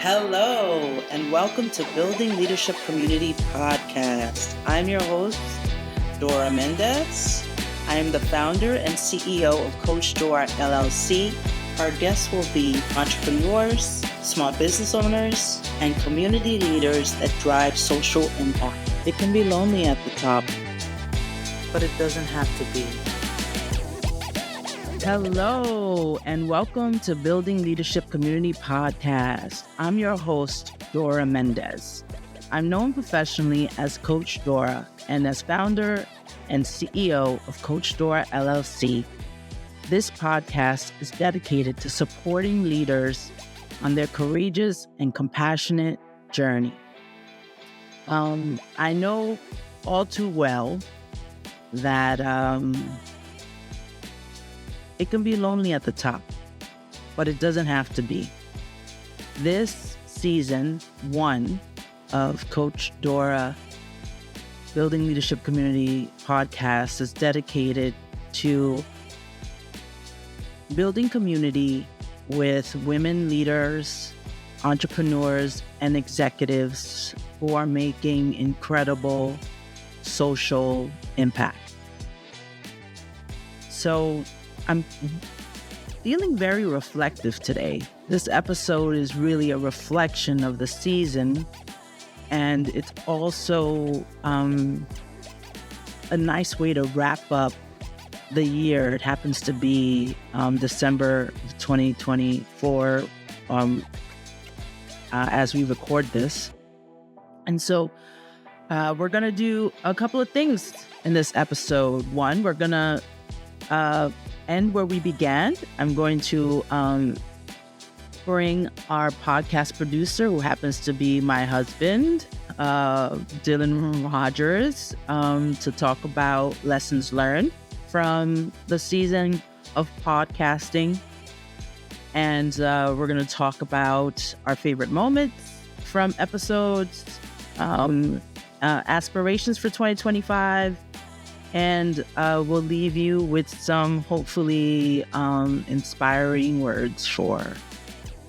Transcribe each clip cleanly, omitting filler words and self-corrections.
Hello, and welcome to Building Leadership Community Podcast. I'm your host, Dora Mendez. I am the founder and CEO of Coach Dora LLC. Our guests will be entrepreneurs, small business owners, and community leaders that drive social impact. It can be lonely at the top, but it doesn't have to be. Hello, and welcome to Building Leadership Community Podcast. I'm your host, Dora Mendez. I'm known professionally as Coach Dora and as founder and CEO of Coach Dora LLC. This podcast is dedicated to supporting leaders on their courageous and compassionate journey. I know all too well that it can be lonely at the top, but it doesn't have to be. This season 1 of Coach Dora Building Leadership Community Podcast is dedicated to building community with women leaders, entrepreneurs, and executives who are making incredible social impact. So I'm feeling very reflective today. This episode is really a reflection of the season, and it's also a nice way to wrap up the year. It happens to be December 2024 as we record this. And so we're going to do a couple of things in this episode. One, we're going to end where we began. I'm going to bring our podcast producer, who happens to be my husband, Dylan Rogers, to talk about lessons learned from the season of podcasting. And we're going to talk about our favorite moments from episodes, aspirations for 2025, and we'll leave you with some hopefully inspiring words for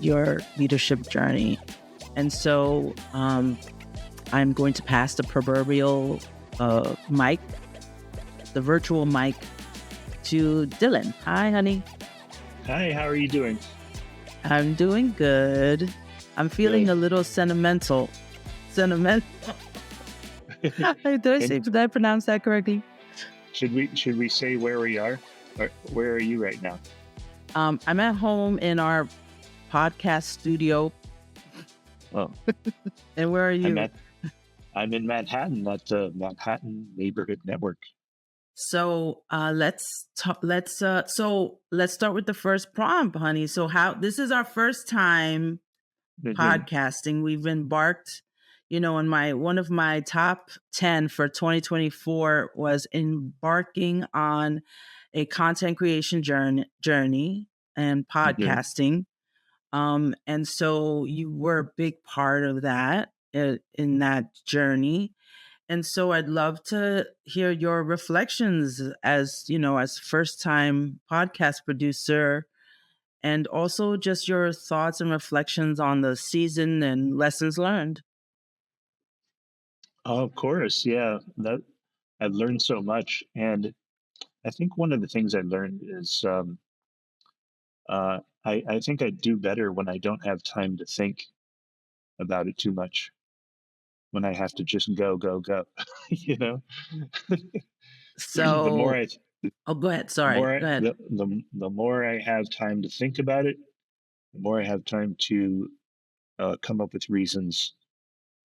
your leadership journey. And so I'm going to pass the proverbial mic, the virtual mic, to Dylan. Hi, honey. Hi, how are you doing? I'm doing good. I'm feeling a little sentimental. Did I pronounce that correctly? Should we say where we are? Or where are you right now? I'm at home in our podcast studio. Oh. And where are you? I'm in Manhattan at the Manhattan Neighborhood Network. So let's start with the first prompt, honey. So this is our first time podcasting. We've embarked, on one of my top 10 for 2024 was embarking on a content creation journey and podcasting. And so you were a big part of that in that journey. And so I'd love to hear your reflections as first time podcast producer, and also just your thoughts and reflections on the season and lessons learned. Oh, of course. Yeah, that I've learned so much. And I think one of the things I learned is I think I do better when I don't have time to think about it too much, when I have to just go, So the more I go ahead. Sorry. Go ahead. The more I have time to think about it, the more I have time to come up with reasons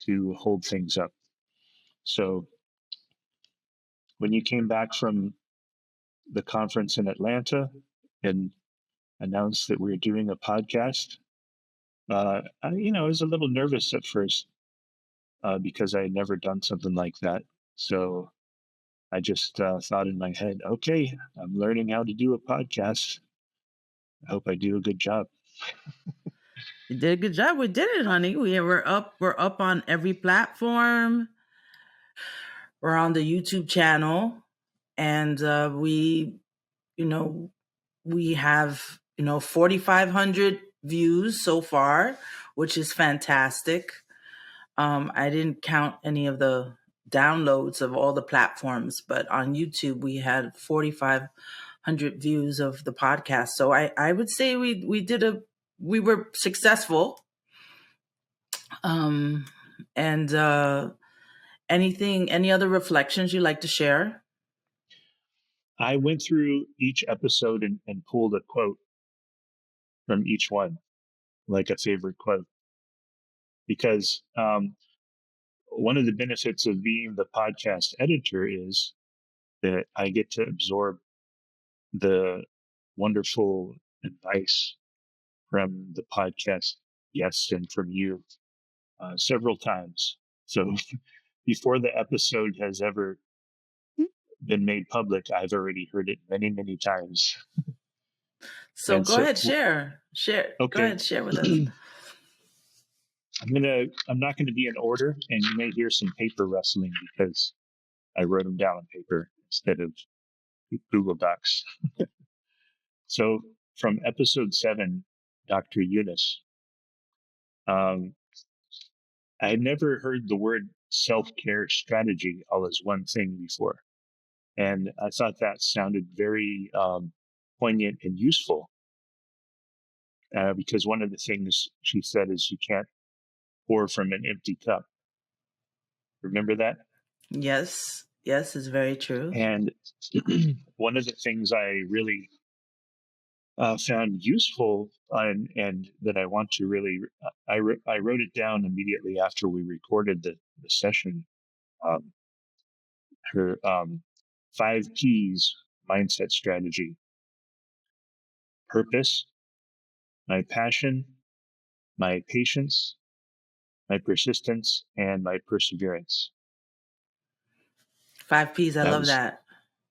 to hold things up. So when you came back from the conference in Atlanta and announced that we were doing a podcast, I was a little nervous at first because I had never done something like that. So I just thought in my head, okay, I'm learning how to do a podcast. I hope I do a good job. You did a good job. We did it, honey. We're up on every platform. We're on the YouTube channel, and we have 4,500 views so far, which is fantastic. I didn't count any of the downloads of all the platforms, but on YouTube we had 4,500 views of the podcast. So I would say we were successful. And any other reflections you'd like to share? I went through each episode and pulled a quote from each one, like a favorite quote, because one of the benefits of being the podcast editor is that I get to absorb the wonderful advice from the podcast guests and from you several times. So before the episode has ever been made public, I've already heard it many, many times. So go ahead, share. Okay. Go ahead, share with us. I'm not gonna be in order, and you may hear some paper rustling because I wrote them down on paper instead of Google Docs. So from episode 7, Dr. Eunice, I had never heard the word self-care strategy all as one thing before. And I thought that sounded very poignant and useful because one of the things she said is you can't pour from an empty cup. Remember that? Yes, it's very true. And one of the things I really found useful and that I want to really, I wrote it down immediately after we recorded the session. Her 5 Ps mindset strategy: purpose, my passion, my patience, my persistence, and my perseverance. 5 Ps. I love that.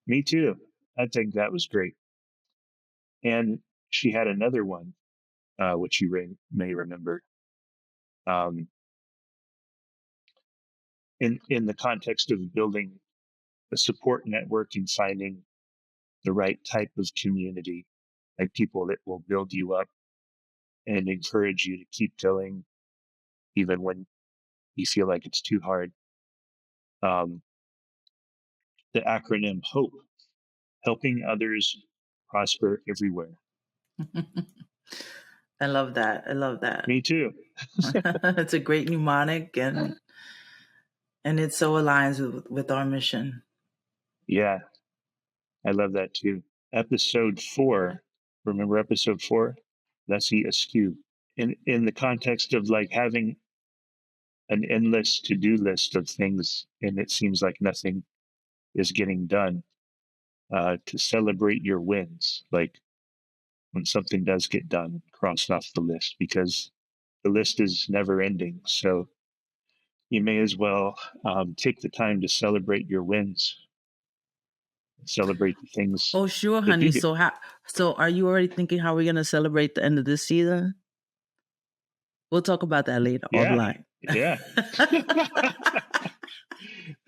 Me too. I think that was great. And she had another one, which you may remember. In the context of building a support network and finding the right type of community, like people that will build you up and encourage you to keep going, even when you feel like it's too hard. The acronym HOPE, helping others prosper everywhere. I love that. Me too. It's a great mnemonic, and it so aligns with our mission. Yeah, I love that too. Episode 4, remember episode 4? Lessie Askew. In the context of like having an endless to-do list of things and it seems like nothing is getting done, to celebrate your wins, like when something does get done, cross off the list, because the list is never ending. So you may as well take the time to celebrate your wins, celebrate the things. Oh, sure, honey. So are you already thinking how we're going to celebrate the end of this season? We'll talk about that later offline. Yeah.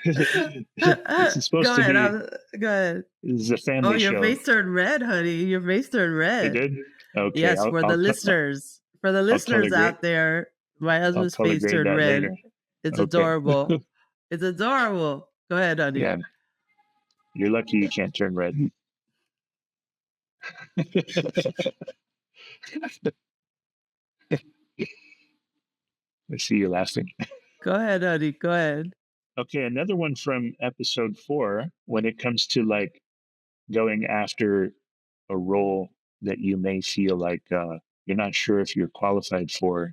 This is supposed to be. Go ahead. This is a family show. Oh, your face turned red, honey. Your face turned red. It did? Okay. Yes, for the listeners. For the listeners out there, my husband's face turned red. Later. It's adorable. It's adorable. Go ahead, honey. Yeah. You're lucky you can't turn red. I see you laughing. Go ahead, honey. Go ahead. Okay, another one from episode 4, when it comes to like going after a role that you may feel like you're not sure if you're qualified for,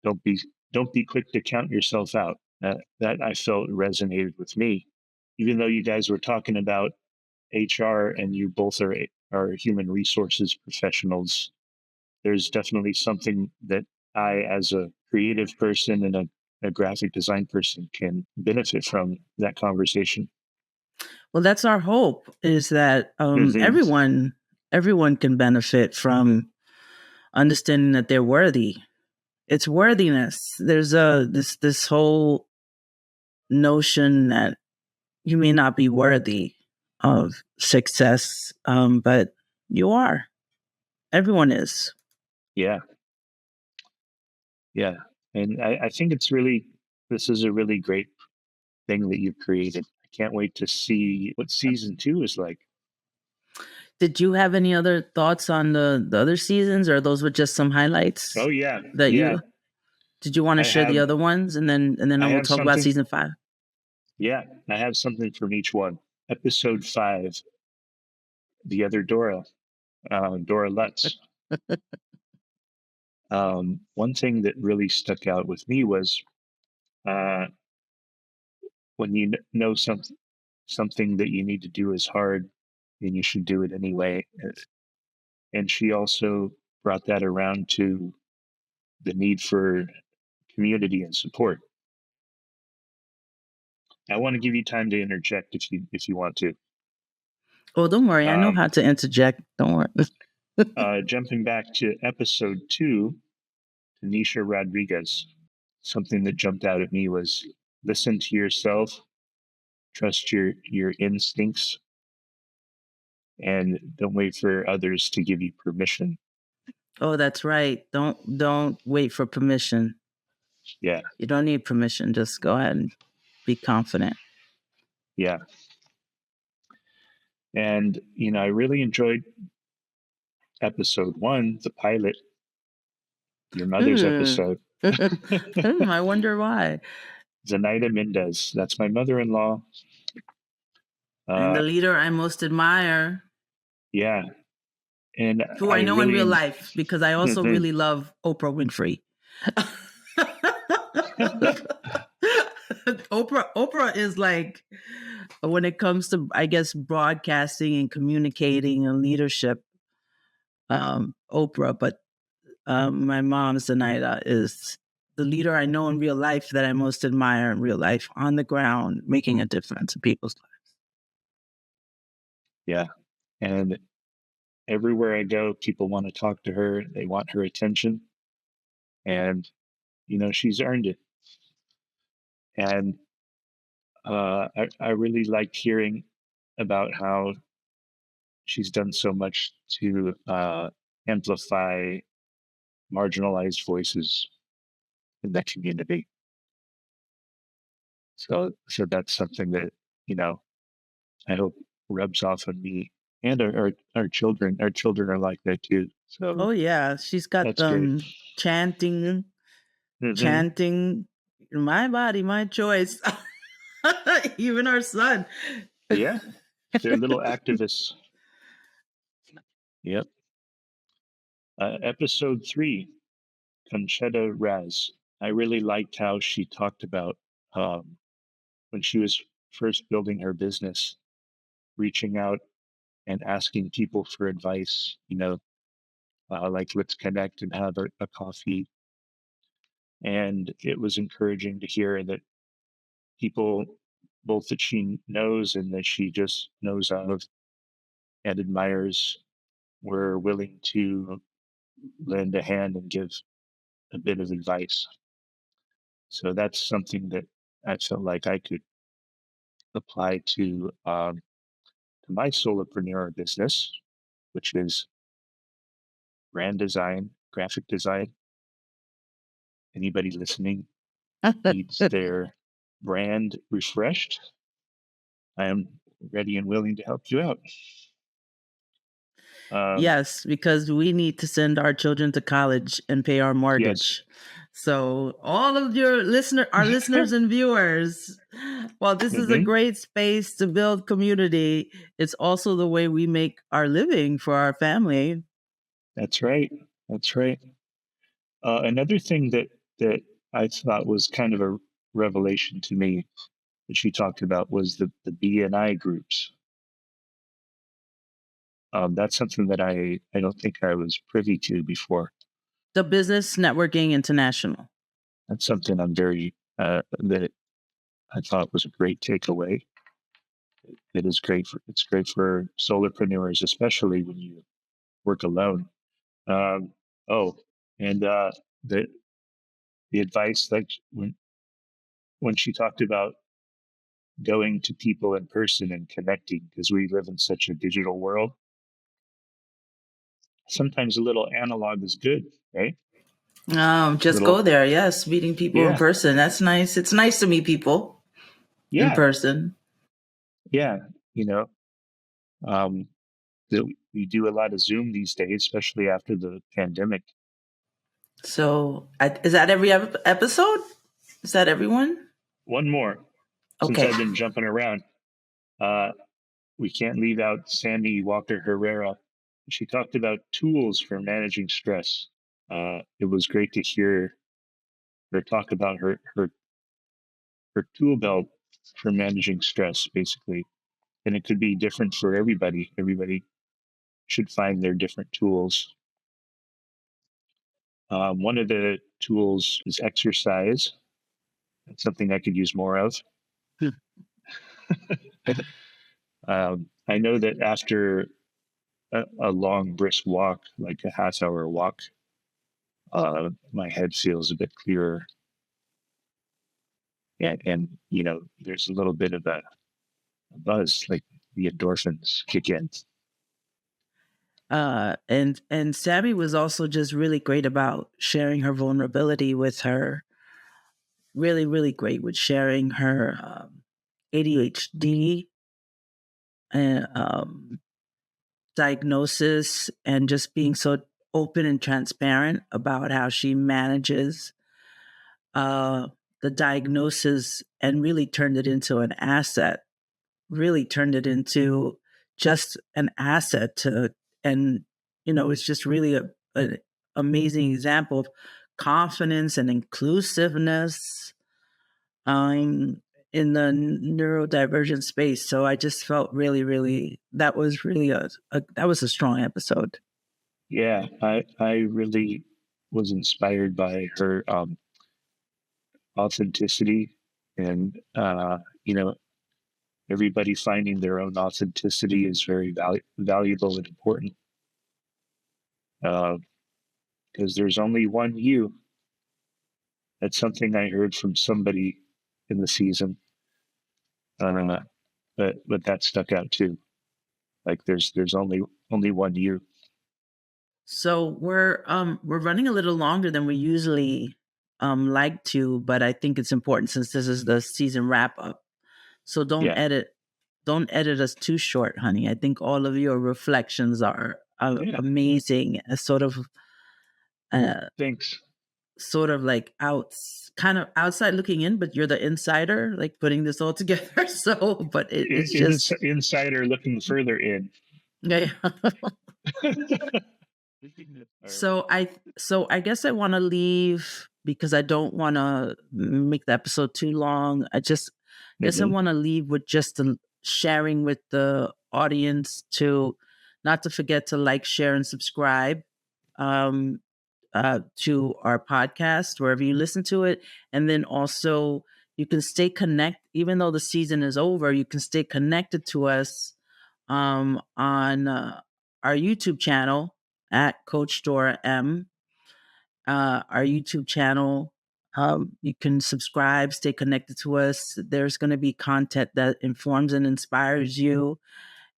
don't be quick to count yourself out. That I felt resonated with me. Even though you guys were talking about HR and you both are human resources professionals, there's definitely something that I, as a creative person and a graphic design person, can benefit from that conversation. Well, that's our hope, is that everyone can benefit from understanding that they're worthy. It's worthiness. There's this whole notion that you may not be worthy of success, but you are. Everyone is. Yeah. Yeah. And I think this is a really great thing that you've created. I can't wait to see what season 2 is like. Did you have any other thoughts on the other seasons, or those were just some highlights Oh yeah. that Yeah. you did you want to I share have the other ones, and then I we'll have talk about something. season 5? Yeah, I have something from each one. Episode 5, the other Dora, Dora Lutz. One thing that really stuck out with me was uh, when you know something that you need to do is hard, and you should do it anyway. And she also brought that around to the need for community and support. I want to give you time to interject if you want to. Oh, don't worry. I know Um, how to interject. Don't worry. Jumping back to episode 2, Tanisha Rodriguez, something that jumped out at me was listen to yourself, trust your instincts, and don't wait for others to give you permission. Oh, that's right. Don't wait for permission. Yeah, You don't need permission. Just go ahead and be confident. yeah. And I really enjoyed episode 1, the pilot, your mother's episode. I wonder why. Zenaida Mendez, that's my mother-in-law. And the leader I most admire, Yeah, and who I know in real life, because I also really love Oprah Winfrey. Oprah is like, when it comes to, I guess, broadcasting and communicating and leadership, Oprah. But my mom, Zenaida, is the leader I know in real life that I most admire in real life, on the ground, making a difference in people's lives. Yeah, and everywhere I go, people want to talk to her. They want her attention, and she's earned it. And I really liked hearing about how she's done so much to amplify marginalized voices in that community. So that's something that I hope rubs off on me and our children. Our children are like that too. So Oh yeah, she's got that's great. chanting, Mm-hmm. chanting, my body, my choice. Even our son. Yeah, they're little activists. Yep. Episode 3, Concetta Raz. I really liked how she talked about when she was first building her business, reaching out and asking people for advice, like let's connect and have a coffee. And it was encouraging to hear that people, both that she knows and that she just knows of and admires, were willing to lend a hand and give a bit of advice. So that's something that I felt like I could apply to my solopreneur business, which is brand design, graphic design. Anybody listening needs their brand refreshed, I am ready and willing to help you out. Yes, because we need to send our children to college and pay our Yes. mortgage. So all of our listeners and viewers, while this is a Hmm. great space to build community, it's also the way we make our living for our family. That's right. That's right. Another thing that I thought was kind of a revelation to me that she talked about was the BNI groups. That's something that I don't think I was privy to before. The Business Networking International. That's something I'm very that I thought was a great takeaway. It's great for solopreneurs, especially when you work alone. Um, oh, and the the advice, like when she talked about going to people in person and connecting, because we live in such a digital world, sometimes a little analog is good, right? Just go there. Yes, meeting people in person. That's nice. It's nice to meet people in person. Yeah, we do a lot of Zoom these days, especially after the pandemic. So, is that every episode? Is that everyone? One more. Since I've been jumping around, we can't leave out Sammie Walker Herrera. She talked about tools for managing stress. It was great to hear her talk about her tool belt for managing stress, basically. And it could be different for everybody. Everybody should find their different tools. One of the tools is exercise. That's something I could use more of. I know that after a long, brisk walk, like a half-hour walk, my head feels a bit clearer. Yeah, and there's a little bit of a buzz, like the endorphins kick in. And Sammie was also just really great about sharing her vulnerability with her. Really, really great with sharing her ADHD and diagnosis, and just being so open and transparent about how she manages the diagnosis, and really turned it into an asset. Really turned it into just an asset to, and it's just really an amazing example of confidence and inclusiveness in the neurodivergent space. So I just felt really, really, that was really that was a strong episode. Yeah, I really was inspired by her authenticity, and everybody finding their own authenticity is very valuable and important, because there's only one you. That's something I heard from somebody in the season. I don't know, but that stuck out too. Like there's only one you. So we're running a little longer than we usually like to, but I think it's important since this is the season wrap up. So don't edit us too short, honey. I think all of your reflections are amazing. Sort of thanks. Sort of like kind of outside looking in, but you're the insider, like putting this all together. So, but it's just insider looking further in. Yeah. So I guess I want to leave because I don't want to make the episode too long. I guess I want to leave with just the sharing with the audience to not to forget to like, share, and subscribe to our podcast wherever you listen to it, and then also you can stay connected. Even though the season is over, you can stay connected to us on our YouTube channel at Coach Dora M. Our YouTube channel, you can subscribe, stay connected to us. There's going to be content that informs and inspires you.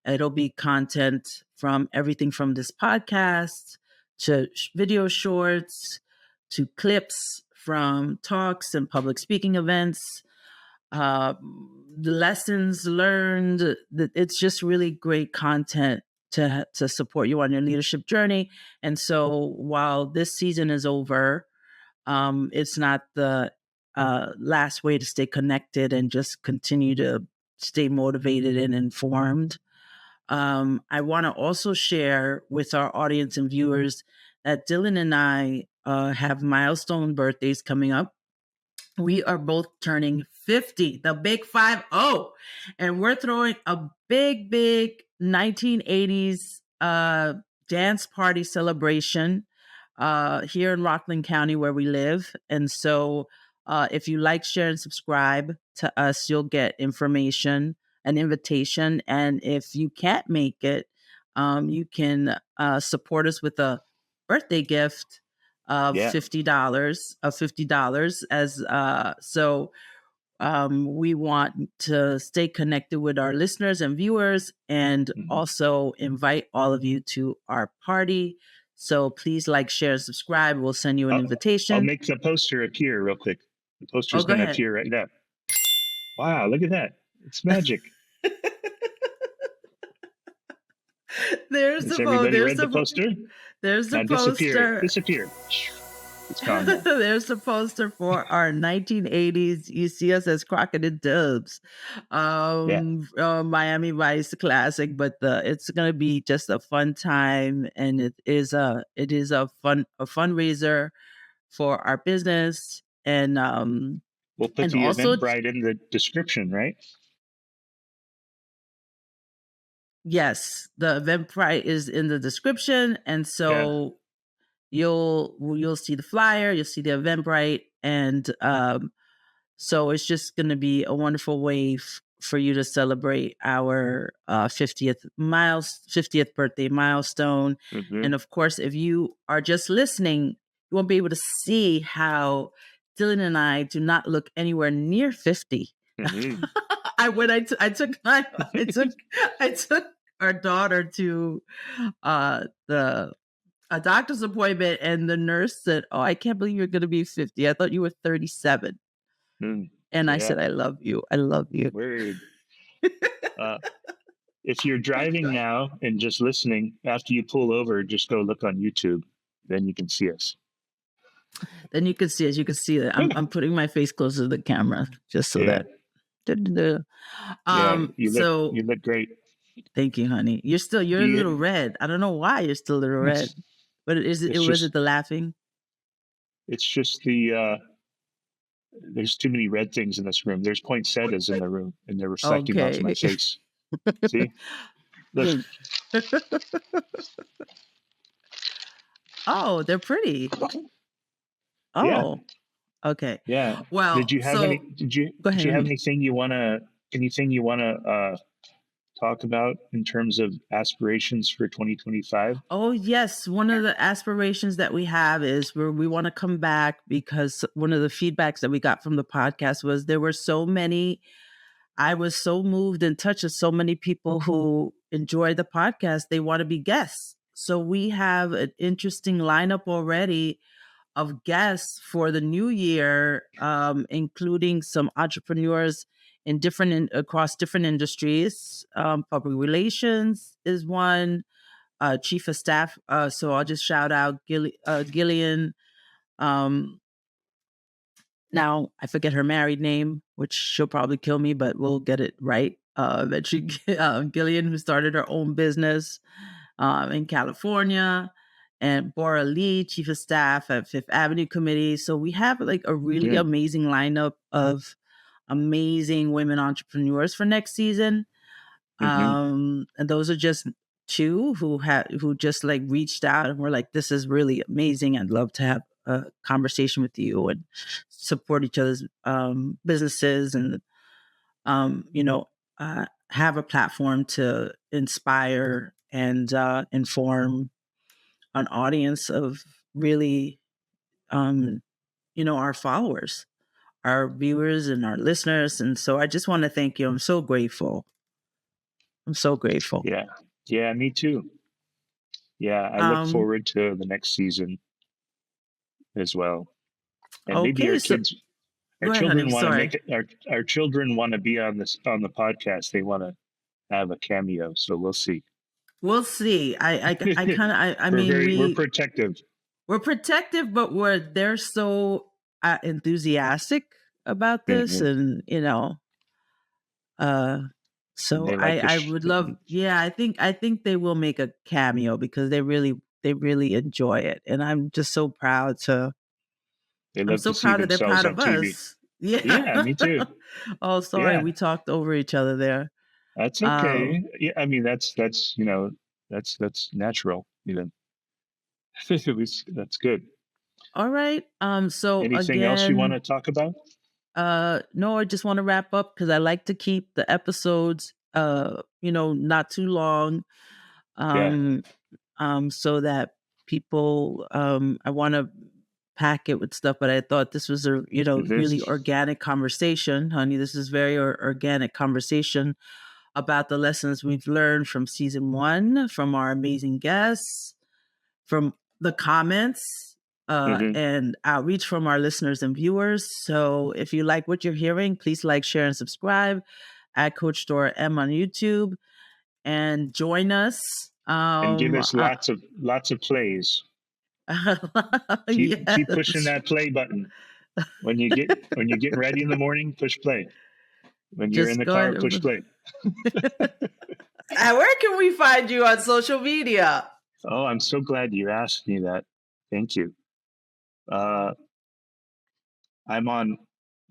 It'll be content from everything from this podcast to video shorts to clips from talks and public speaking events. The lessons learned. It's just really great content to support you on your leadership journey. And so while this season is over, it's not the last way to stay connected and just continue to stay motivated and informed. I want to also share with our audience and viewers that Dylan and I have milestone birthdays coming up. We are both turning 50, the big 50. And we're throwing a big, big 1980s dance party celebration here in Rockland County where we live. And so if you like, share, and subscribe to us, you'll get information, an invitation. And if you can't make it, you can support us with a birthday gift of $50 as we want to stay connected with our listeners and viewers, and also invite all of you to our party. So please like, share, and subscribe. We'll send you an invitation. I'll make the poster appear real quick. The poster's going to appear right now. Wow, look at that. It's magic. There's Everybody read the poster? There's the now poster. Disappear. It's gone. There's the poster for our 1980s. You see us as Crocodile Dubs, Miami Vice classic. But it's gonna be just a fun time, and it is a fundraiser for our business, and we'll put the Eventbrite in the description, right? Yes, the Eventbrite is in the description, and so you'll see the flyer, you'll see the Eventbrite, and so it's just going to be a wonderful way for you to celebrate our 50th birthday milestone. Mm-hmm. And of course, if you are just listening, you won't be able to see how Dylan and I do not look anywhere near 50. Mm-hmm. I took our daughter to a doctor's appointment, and the nurse said, "Oh, I can't believe you're going to be 50. I thought you were 37." And I said, "I love you. I love you." Word. If you're driving now and just listening, after you pull over, just go look on YouTube. Then you can see us. Then you can see us. You can see that I'm putting my face closer to the camera just so that. You look great. Thank you, honey. You're a little red. I don't know why you're still a little red. But was it the laughing? It's just there's too many red things in this room. There's poinsettias in the room, and they're reflecting onto my face. See? Look. Oh, they're pretty. Oh, yeah. Okay. Yeah. Well, did you have anything you want to talk about in terms of aspirations for 2025? Oh, yes. One of the aspirations that we have is where we want to come back, because one of the feedbacks that we got from the podcast was there were so many. I was so moved and touched with so many people who enjoy the podcast. They want to be guests. So we have an interesting lineup already of guests for the new year, including some entrepreneurs across different industries. Public relations is one, chief of staff. So I'll just shout out Gillian. Now I forget her married name, which she'll probably kill me, but we'll get it right. Gillian, who started her own business in California, and Bora Lee, chief of staff at Fifth Avenue Committee. So we have like a really amazing lineup of amazing women entrepreneurs for next season. And those are just two who just like reached out and were like, "This is really amazing. I'd love to have a conversation with you and support each other's businesses, and have a platform to inspire and inform an audience of really, our followers, our viewers, and our listeners." And so I just want to thank you. I'm so grateful. Yeah. Yeah, me too. Yeah, I look forward to the next season as well. And maybe our kids, our children want to make it. Our children want to be on the podcast. They want to have a cameo. So we'll see. We'll see. I mean, we're protective. We're protective, but they're so enthusiastic about this, and so I would love. Yeah, I think they will make a cameo because they really enjoy it, and I'm just so proud to. I'm so proud that they're proud of us. Yeah, me too. Oh, sorry, we talked over each other there. That's okay. Yeah, I mean that's natural. Even that's good. All right. So anything else you want to talk about? No, I just want to wrap up because I like to keep the episodes, not too long. So that people, I want to pack it with stuff, but I thought this was a, really organic conversation, honey. This is very organic conversation about the lessons we've learned from season 1, from our amazing guests, from the comments and outreach from our listeners and viewers. So if you like what you're hearing, please like, share, and subscribe at Coach Dora M on YouTube, and join us. And give us lots of plays. Keep pushing that play button. When you get ready in the morning, push play. When you're in the car, push play. Where can we find you on social media? Oh, I'm so glad you asked me that. Thank you. I'm on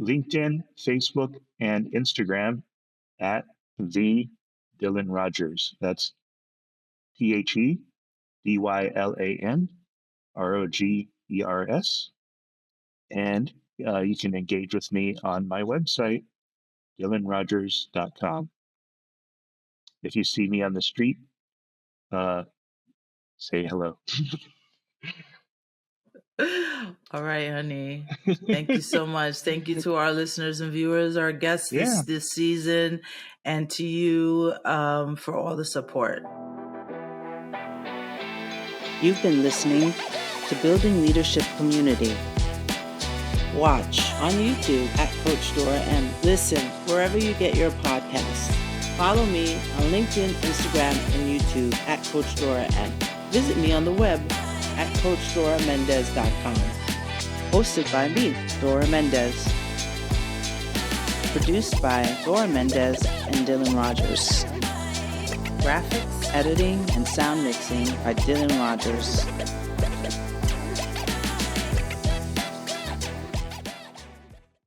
LinkedIn, Facebook, and Instagram at the Dylan Rogers. That's TheDylanRogers. And you can engage with me on my website, dylanrogers.com. If you see me on the street, say hello. All right, honey. Thank you so much. Thank you to our listeners and viewers, our guests this season, and to you for all the support. You've been listening to Building Leadership Community. Watch on YouTube at Coach Dora M. Listen wherever you get your podcasts. Follow me on LinkedIn, Instagram, and YouTube at Coach Dora M. Visit me on the web at CoachDoraMendez.com. Hosted by me, Dora Mendez. Produced by Dora Mendez and Dylan Rogers. Graphics, editing, and sound mixing by Dylan Rogers.